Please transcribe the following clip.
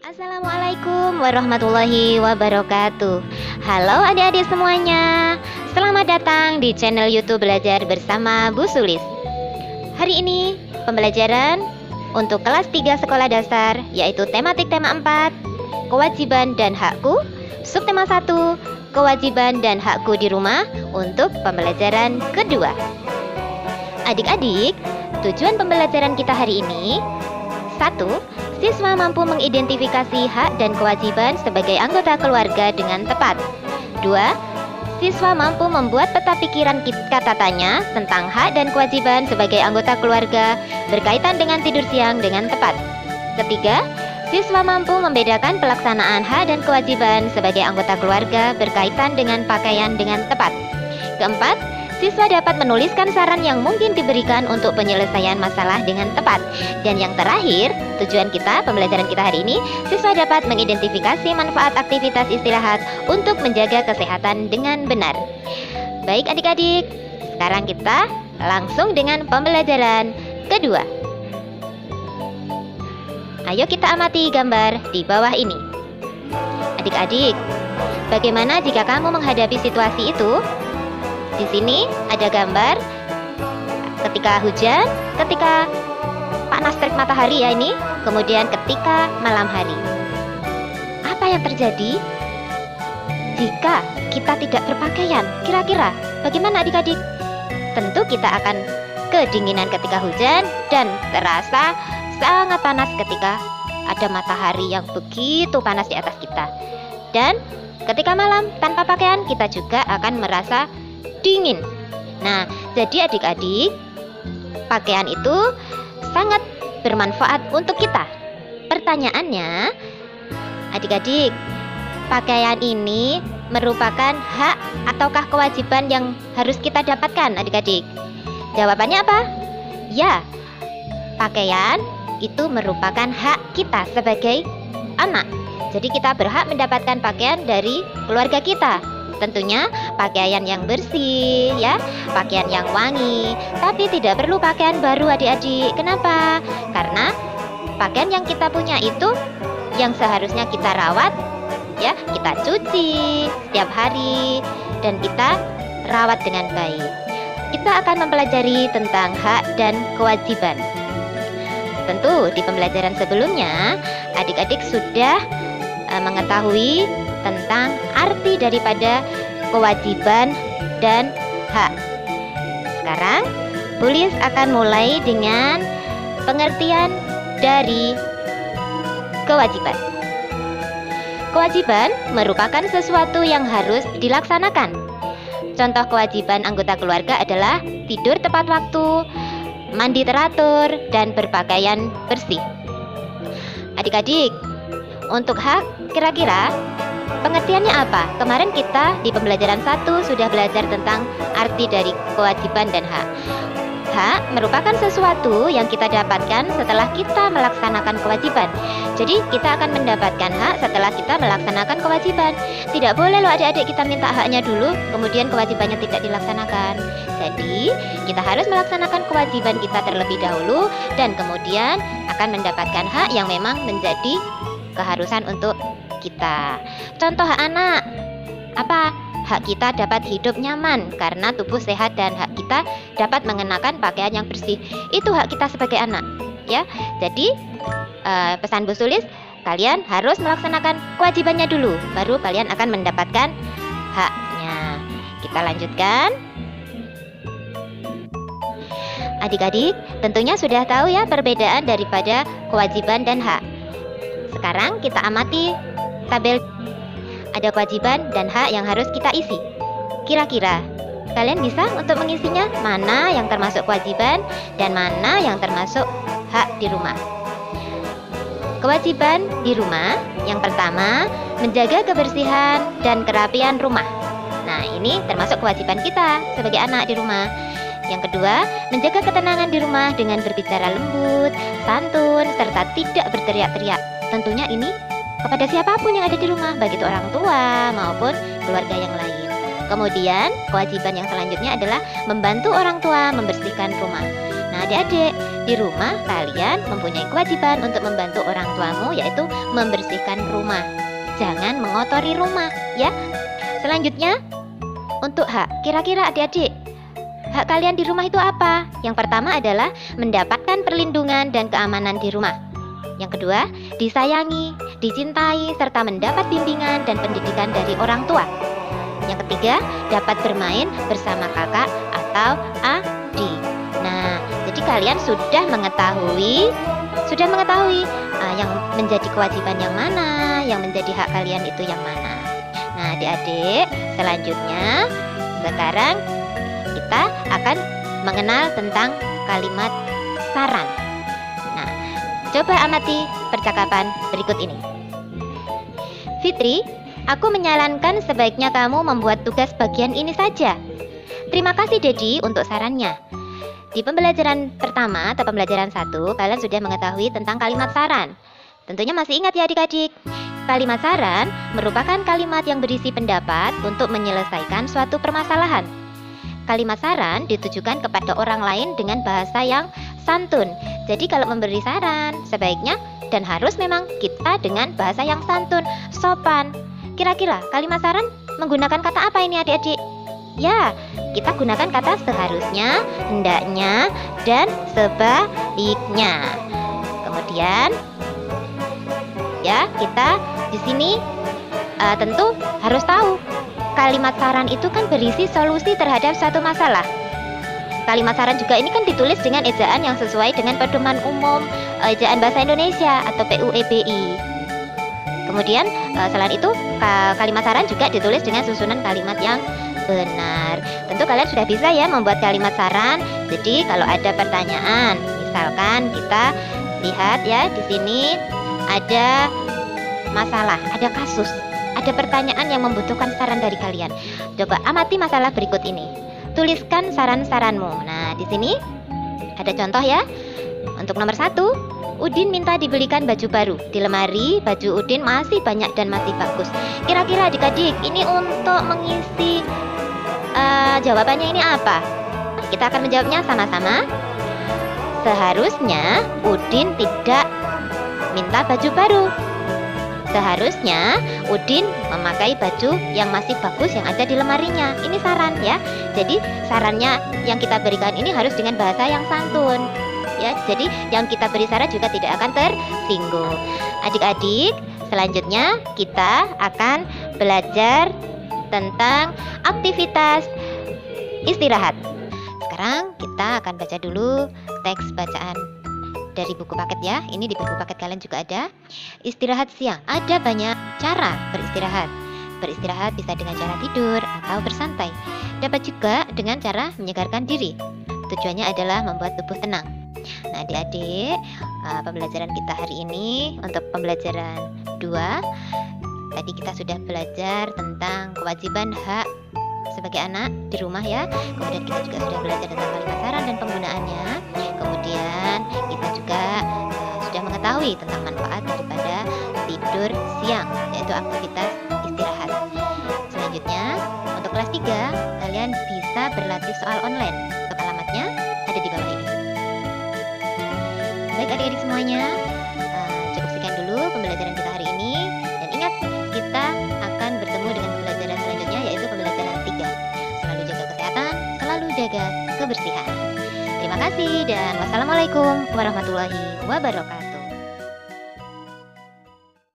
Assalamualaikum warahmatullahi wabarakatuh. Halo adik-adik semuanya. Selamat datang di channel YouTube Belajar Bersama Bu Sulis. Hari ini pembelajaran untuk kelas 3 sekolah dasar, yaitu tematik tema 4, kewajiban dan hakku, subtema 1, kewajiban dan hakku di rumah untuk pembelajaran kedua. Adik-adik, tujuan pembelajaran kita hari ini: 1. Siswa mampu mengidentifikasi hak dan kewajiban sebagai anggota keluarga dengan tepat. 2. Siswa mampu membuat peta pikiran kata tanya tentang hak dan kewajiban sebagai anggota keluarga berkaitan dengan tidur siang dengan tepat. Ketiga, siswa mampu membedakan pelaksanaan hak dan kewajiban sebagai anggota keluarga berkaitan dengan pakaian dengan tepat. Keempat, siswa dapat menuliskan saran yang mungkin diberikan untuk penyelesaian masalah dengan tepat. Dan yang terakhir, tujuan kita, pembelajaran kita hari ini, siswa dapat mengidentifikasi manfaat aktivitas istirahat untuk menjaga kesehatan dengan benar. Baik adik-adik, sekarang kita langsung dengan pembelajaran kedua. Ayo kita amati gambar di bawah ini. Adik-adik, bagaimana jika kamu menghadapi situasi itu? Di sini ada gambar ketika hujan, ketika panas terik matahari ya ini, kemudian ketika malam hari. Apa yang terjadi jika kita tidak berpakaian? Kira-kira bagaimana adik-adik? Tentu kita akan kedinginan ketika hujan dan terasa sangat panas ketika ada matahari yang begitu panas di atas kita. Dan ketika malam tanpa pakaian kita juga akan merasa dingin. Nah, jadi adik-adik, pakaian itu sangat bermanfaat untuk kita. Pertanyaannya, adik-adik, pakaian ini merupakan hak ataukah kewajiban yang harus kita dapatkan, adik-adik? Jawabannya apa? Ya, pakaian itu merupakan hak kita sebagai anak. Jadi kita berhak mendapatkan pakaian dari keluarga kita. Tentunya pakaian yang bersih ya, pakaian yang wangi. Tapi tidak perlu pakaian baru adik-adik. Kenapa? Karena pakaian yang kita punya itu yang seharusnya kita rawat ya, kita cuci setiap hari dan kita rawat dengan baik. Kita akan mempelajari tentang hak dan kewajiban. Tentu di pembelajaran sebelumnya adik-adik sudah mengetahui tentang arti daripada kewajiban dan hak. Sekarang Bulis akan mulai dengan pengertian dari kewajiban. Kewajiban merupakan sesuatu yang harus dilaksanakan. Contoh kewajiban anggota keluarga adalah tidur tepat waktu, mandi teratur, dan berpakaian bersih. Adik-adik, untuk hak, kira-kira pengertiannya apa? Kemarin kita di pembelajaran 1 sudah belajar tentang arti dari kewajiban dan hak. Hak merupakan sesuatu yang kita dapatkan setelah kita melaksanakan kewajiban. Jadi kita akan mendapatkan hak setelah kita melaksanakan kewajiban. Tidak boleh loh adik-adik kita minta haknya dulu, kemudian kewajibannya tidak dilaksanakan. Jadi kita harus melaksanakan kewajiban kita terlebih dahulu dan kemudian akan mendapatkan hak yang memang menjadi keharusan untuk kita. Contoh hak anak, apa? Hak kita dapat hidup nyaman karena tubuh sehat dan hak kita dapat mengenakan pakaian yang bersih. Itu hak kita sebagai anak, ya. Jadi pesan Bu Sulis, kalian harus melaksanakan kewajibannya dulu, baru kalian akan mendapatkan haknya. Kita lanjutkan. Adik-adik, tentunya sudah tahu ya perbedaan daripada kewajiban dan hak. Sekarang kita amati tabel. Ada kewajiban dan hak yang harus kita isi. Kira-kira kalian bisa untuk mengisinya? Mana yang termasuk kewajiban dan mana yang termasuk hak di rumah? Kewajiban di rumah, yang pertama, menjaga kebersihan dan kerapian rumah. Nah, ini termasuk kewajiban kita sebagai anak di rumah. Yang kedua, menjaga ketenangan di rumah dengan berbicara lembut, santun, serta tidak berteriak-teriak. Tentunya ini kepada siapapun yang ada di rumah, baik itu orang tua maupun keluarga yang lain. Kemudian, kewajiban yang selanjutnya adalah membantu orang tua membersihkan rumah. Nah, adik-adik, di rumah kalian mempunyai kewajiban untuk membantu orang tuamu, yaitu membersihkan rumah. Jangan mengotori rumah, ya. Selanjutnya, untuk hak. Kira-kira adik-adik, hak kalian di rumah itu apa? Yang pertama adalah mendapatkan perlindungan dan keamanan di rumah. Yang kedua, disayangi, dicintai, serta mendapat bimbingan dan pendidikan dari orang tua. Yang ketiga, dapat bermain bersama kakak atau adik. Nah, jadi kalian sudah mengetahui yang menjadi kewajiban yang mana, yang menjadi hak kalian itu yang mana. Nah, adik-adik, selanjutnya sekarang kita akan mengenal tentang kalimat saran. Nah, coba amati percakapan berikut ini. Fitri, aku menyarankan sebaiknya kamu membuat tugas bagian ini saja. Terima kasih Dedi untuk sarannya. Di pembelajaran pertama atau pembelajaran 1, kalian sudah mengetahui tentang kalimat saran. Tentunya masih ingat ya adik-adik. Kalimat saran merupakan kalimat yang berisi pendapat untuk menyelesaikan suatu permasalahan. Kalimat saran ditujukan kepada orang lain dengan bahasa yang santun. Jadi kalau memberi saran, sebaiknya dan harus memang kita dengan bahasa yang santun, sopan. Kira-kira kalimat saran menggunakan kata apa ini adik-adik? Ya, kita gunakan kata seharusnya, hendaknya, dan sebaiknya. Kemudian, ya kita di sini tentu harus tahu kalimat saran itu kan berisi solusi terhadap suatu masalah. Kalimat saran juga ini kan ditulis dengan ejaan yang sesuai dengan pedoman umum ejaan bahasa Indonesia atau PUEBI. Kemudian selain itu kalimat saran juga ditulis dengan susunan kalimat yang benar. Tentu kalian sudah bisa ya membuat kalimat saran. Jadi kalau ada pertanyaan, misalkan kita lihat ya di sini ada masalah, ada kasus, ada pertanyaan yang membutuhkan saran dari kalian. Coba amati masalah berikut ini. Tuliskan saran-saranmu. Nah, di sini ada contoh ya. Untuk nomor 1, Udin minta dibelikan baju baru. Di lemari baju Udin masih banyak dan masih bagus. Kira-kira adik-adik ini untuk mengisi jawabannya ini apa? Kita akan menjawabnya sama-sama. Seharusnya Udin tidak minta baju baru. Seharusnya Udin memakai baju yang masih bagus yang ada di lemarinya. Ini saran ya. Jadi sarannya yang kita berikan ini harus dengan bahasa yang santun. Ya, jadi yang kita beri saran juga tidak akan tersinggung. Adik-adik, selanjutnya kita akan belajar tentang aktivitas istirahat. Sekarang kita akan baca dulu teks bacaan dari buku paket ya. Ini di buku paket kalian juga ada. Istirahat siang. Ada banyak cara beristirahat. Beristirahat bisa dengan cara tidur atau bersantai. Dapat juga dengan cara menyegarkan diri. Tujuannya adalah membuat tubuh tenang. Nah, adik-adik, pembelajaran kita hari ini untuk pembelajaran 2. Tadi kita sudah belajar tentang kewajiban hak sebagai anak di rumah ya. Kemudian kita juga sudah belajar tentang kalimat saran dan penggunaannya. Kemudian kita juga sudah mengetahui tentang manfaat daripada tidur siang, yaitu aktivitas istirahat. Selanjutnya, untuk kelas 3, kalian bisa berlatih soal online. Untuk alamatnya ada di bawah ini. Baik adik-adik semuanya, cukup sekian dulu pembelajaran kita hari ini. Dan ingat, kita akan bertemu dengan pembelajaran selanjutnya, yaitu pembelajaran 3. Selalu jaga kesehatan, selalu jaga kebersihan. Terima kasih dan wassalamualaikum warahmatullahi wabarakatuh.